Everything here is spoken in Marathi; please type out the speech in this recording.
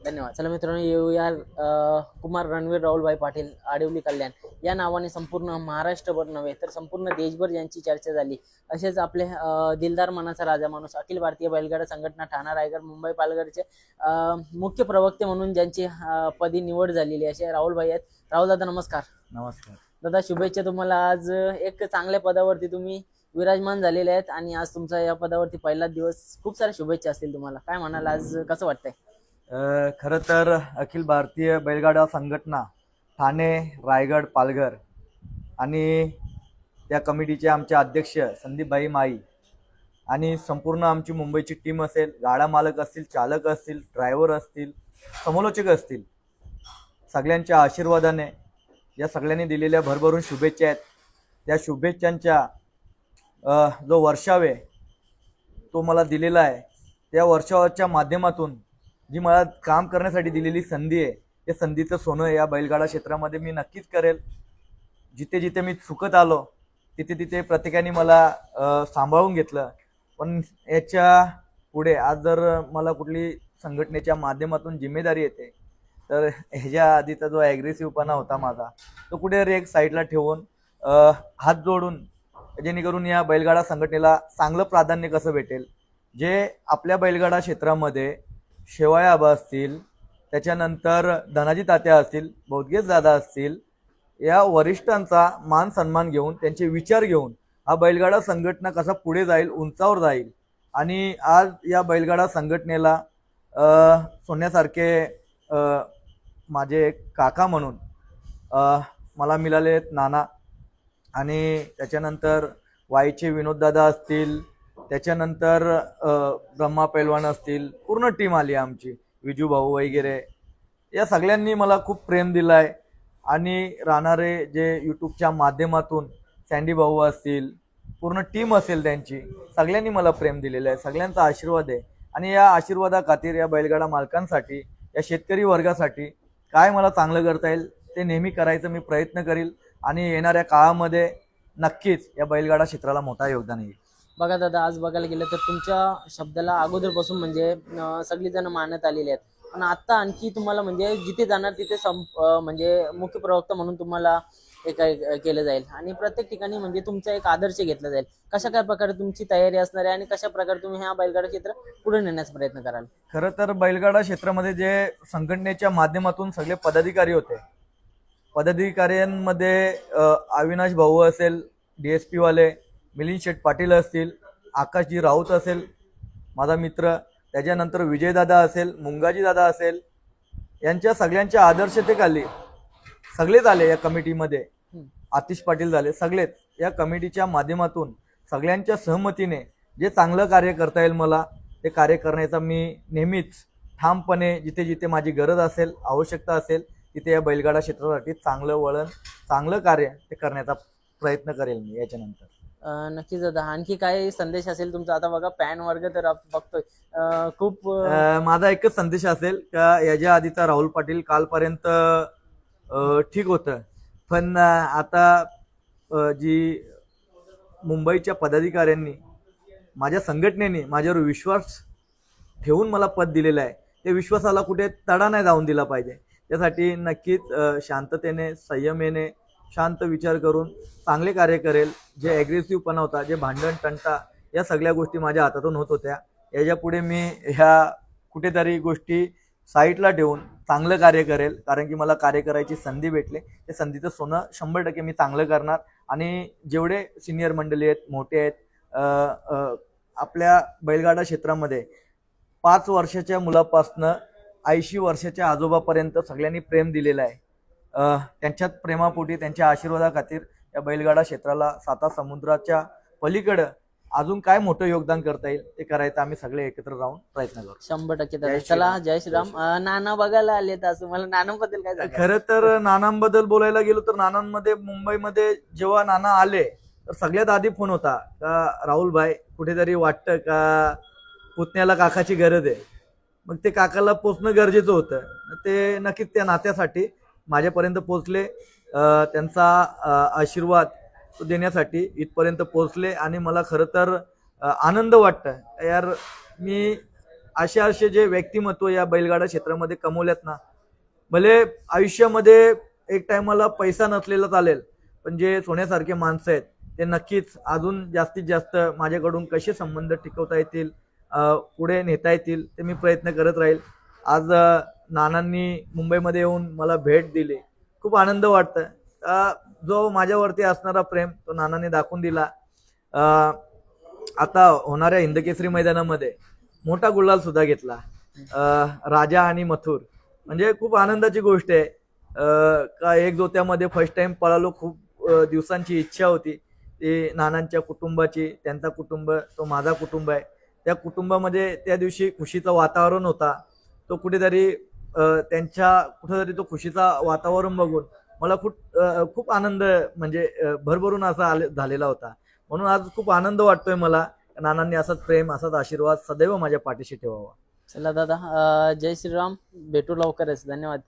धन्यवाद. चला मित्रांनो, येऊया कुमार रणवीर राहुलभाई पाटील आडिवली कल्याण या नावाने संपूर्ण महाराष्ट्रभर नव्हे तर संपूर्ण देशभर यांची चर्चा झाली. असेच आपले दिलदार मनाचा राजा माणूस अखिल भारतीय बैलगाडा संघटना ठाणा रायगड मुंबई पालघरचे मुख्य प्रवक्ते म्हणून ज्यांची पदी निवड झालेली असे राहुलभाई आहेत. राहुल दादा नमस्कार. नमस्कार दादा शुभेच्छा तुम्हाला. आज एक चांगल्या पदावरती तुम्ही विराजमान झालेले आहेत आणि आज तुमचा या पदावरती पहिलाच दिवस. खूप साऱ्या शुभेच्छा असतील तुम्हाला. काय म्हणाल, आज कसं वाटतंय? खरं तर अखिल भारतीय बैलगाडा संघटना ठाणे रायगड पालघर आणि त्या कमिटीचे आमचे अध्यक्ष संदीपभाई माई आणि संपूर्ण आमची मुंबईची टीम असेल, गाडा मालक असतील, चालक असतील, ड्रायव्हर असतील, समालोचक असतील, सगळ्यांच्या आशीर्वादाने या सगळ्यांनी दिलेल्या भरभरून शुभेच्छा आहेत. त्या शुभेच्छांच्या जो वर्षाव आहे तो मला दिलेला आहे. त्या वर्षावाच्या माध्यमातून जी मला काम करण्यासाठी दिलेली संधी आहे त्या संधीचं सोनं या बैलगाडा क्षेत्रामध्ये मी नक्कीच करेल. जिथे जिथे मी चुकत आलो तिथे तिथे प्रत्येकाने मला सांभाळून घेतलं. पण याच्या पुढे आज जर मला कुठली संघटनेच्या माध्यमातून जिम्मेदारी येते तर ह्याच्या आधीचा जो ॲग्रेसिव्हपणा होता माझा तो कुठे एक साईडला ठेवून हात जोडून जेणेकरून या बैलगाडा संघटनेला चांगलं प्राधान्य कसं भेटेल. जे आपल्या बैलगाडा क्षेत्रामध्ये शेवाया आबा असतील, त्याच्यानंतर धनाजी तात्या असतील, बोधगेश दादा असतील, या वरिष्ठांचा मान सन्मान घेऊन त्यांचे विचार घेऊन हा बैलगाडा संघटना कसा पुढे जाईल, उंचावर जाईल. आणि आज या बैलगाडा संघटनेला सोन्यासारखे माझे काका म्हणून मला मिळाले आहेत नाना. आणि त्याच्यानंतर वाईचे विनोददादा असतील, त्याच्यानंतर ब्रह्मा पैलवान असतील, पूर्ण टीम आली आमची, विजू भाऊ वगैरे. या सगळ्यांनी मला खूप प्रेम दिलं आहे. आणि राहणारे जे यूट्यूबच्या माध्यमातून सँडी भाऊ असतील, पूर्ण टीम असेल त्यांची, सगळ्यांनी मला प्रेम दिलेलं आहे. सगळ्यांचा आशीर्वाद आहे. आणि या आशीर्वादाखातीर या बैलगाडा मालकांसाठी, या शेतकरी वर्गासाठी काय मला चांगलं करता येईल ते नेहमी करायचं मी प्रयत्न करील. आणि येणाऱ्या काळामध्ये नक्कीच या बैलगाडा क्षेत्राला मोठा योगदान येईल. बघा दादा, आज बघायला गेलं तर तुमच्या शब्दाला अगोदरपासून म्हणजे सगळी जण मानत आलेले आहेत. पण आता आणखी तुम्हाला म्हणजे जिथे जाणार तिथे म्हणजे मुख्य प्रवक्ता म्हणून तुम्हाला एक केलं जाईल आणि प्रत्येक ठिकाणी म्हणजे तुमचा एक आदर्श घेतला जाईल. कशा काय प्रकारे तुमची तयारी असणार आहे आणि कशा प्रकारे तुम्ही ह्या बैलगाडा क्षेत्र पुढे नेण्याचा प्रयत्न कराल? खरं तर बैलगाडा क्षेत्रामध्ये जे संघटनेच्या माध्यमातून सगळे पदाधिकारी होते, पदाधिकाऱ्यांमध्ये अविनाश भाऊ असेल, DSP वाले मिलिंद शेठ पाटील असतील, आकाशजी राऊत असेल माझा मित्र, त्याच्यानंतर विजयदादा असेल, मुंगाजी दादा असेल, यांच्या सगळ्यांच्या आदर्शतेखाली सगळेच आले या कमिटीमध्ये. आतिश पाटील झाले, सगळेच या कमिटीच्या माध्यमातून सगळ्यांच्या सहमतीने जे चांगलं कार्य करता येईल मला ते कार्य करण्याचा मी नेहमीच ठामपणे जिथे जिथे माझी गरज असेल, आवश्यकता असेल तिथे या बैलगाडा क्षेत्रासाठी चांगलं वळण, चांगलं कार्य ते करण्याचा प्रयत्न करेल मी याच्यानंतर. नक्कीच दादा, आणखी काय संदेश असेल तुमचा? आता बघा फॅन वर्ग तर आपण बघतोय खूप. माझा एकच संदेश असेल का याच्या आधीचा राहुल पाटील कालपर्यंत ठीक होतं, पण आता जी मुंबईच्या पदाधिकाऱ्यांनी, माझ्या संघटनेने माझ्यावर विश्वास ठेवून मला पद दिलेलं आहे, त्या विश्वासाला कुठे तडा नाही जाऊन दिला पाहिजे. त्यासाठी नक्कीच शांततेने, संयमेने, शांत विचार करून चांगले कार्य करेल. जे ॲग्रेसिव्हपणा होता, जे भांडण तंटा, या सगळ्या गोष्टी माझ्या हातातून होत होत्या, याच्या पुढे मी ह्या कुठेतरी गोष्टी साईडला ठेवून चांगलं कार्य करेल. कारण की मला कार्य करायची संधी भेटली, त्या संधीचं सोनं 100% मी चांगलं करणार. आणि जेवढे सिनियर मंडळी आहेत, मोठे आहेत, आपल्या बैलगाडा क्षेत्रामध्ये 5 वर्षाच्या मुलापासनं 80 वर्षाच्या आजोबापर्यंत सगळ्यांनी प्रेम दिलेलं आहे. त्यांच्यात प्रेमापोटी, त्यांच्या आशीर्वादाखातीर या बैलगाडा क्षेत्राला 7 समुद्राच्या पलीकडं अजून काय मोठं योगदान करता येईल ते करायचं आम्ही सगळे एकत्र राहून प्रयत्न करू. 100% दादा. चला, जय श्रीराम. नाना बघायला आले तर असं मला नानांबद्दल काय सांगाल? खरं तर नानांबद्दल बोलायला गेलो तर नानांमध्ये मुंबईमध्ये जेव्हा नाना आले तर सगळ्यात आधी फोन होता का राहुल भाई कुठेतरी वाटतं का पुतण्याला काकाची गरज आहे. मग ते काकाला पोचणं गरजेचं होतं. ते नक्कीच त्या नात्यासाठी माझ्यापर्यंत पोचले. त्यांचा आशीर्वाद देण्यासाठी इथपर्यंत पोचले. आणि मला खरं तर आनंद वाटतं यार, मी असे जे व्यक्तिमत्व या बैलगाडा क्षेत्रामध्ये कमवल्यात ना, भले आयुष्यामध्ये एक टायमाला पैसा नसलेला चालेल, पण जे सोन्यासारखे माणसं आहेत ते नक्कीच अजून जास्तीत जास्त माझ्याकडून कसे संबंध टिकवता येतील, पुढे नेता येतील ते मी प्रयत्न करत राहील. आज नानांनी मुंबईमध्ये येऊन मला भेट दिली, खूप आनंद वाटतं. जो माझ्यावरती असणारा प्रेम तो नानांनी दाखवून दिला. आता होणाऱ्या हिंदकेसरी मैदानामध्ये मोठा गुलाल सुद्धा घेतला, राजा आणि मथुर. म्हणजे खूप आनंदाची गोष्ट आहे. का एक जोत्यामध्ये फर्स्ट टाइम पळालो. खूप दिवसांची इच्छा होती ती नानांच्या कुटुंबाची. त्यांचा कुटुंब तो माझा कुटुंब आहे. त्या कुटुंबामध्ये त्या दिवशी खुशीचं वातावरण होता. तो कुठेतरी त्यांच्या कुठेतरी तो खुशीचा वातावरण बघून मला खूप आनंद म्हणजे भरभरून असा झालेला होता. म्हणून आज खूप आनंद वाटतोय मला. नानांनी असंच प्रेम असाच आशीर्वाद सदैव माझ्या पाठीशी ठेवावा. चला दादा, जय श्रीराम. भेटू लवकरच. धन्यवाद.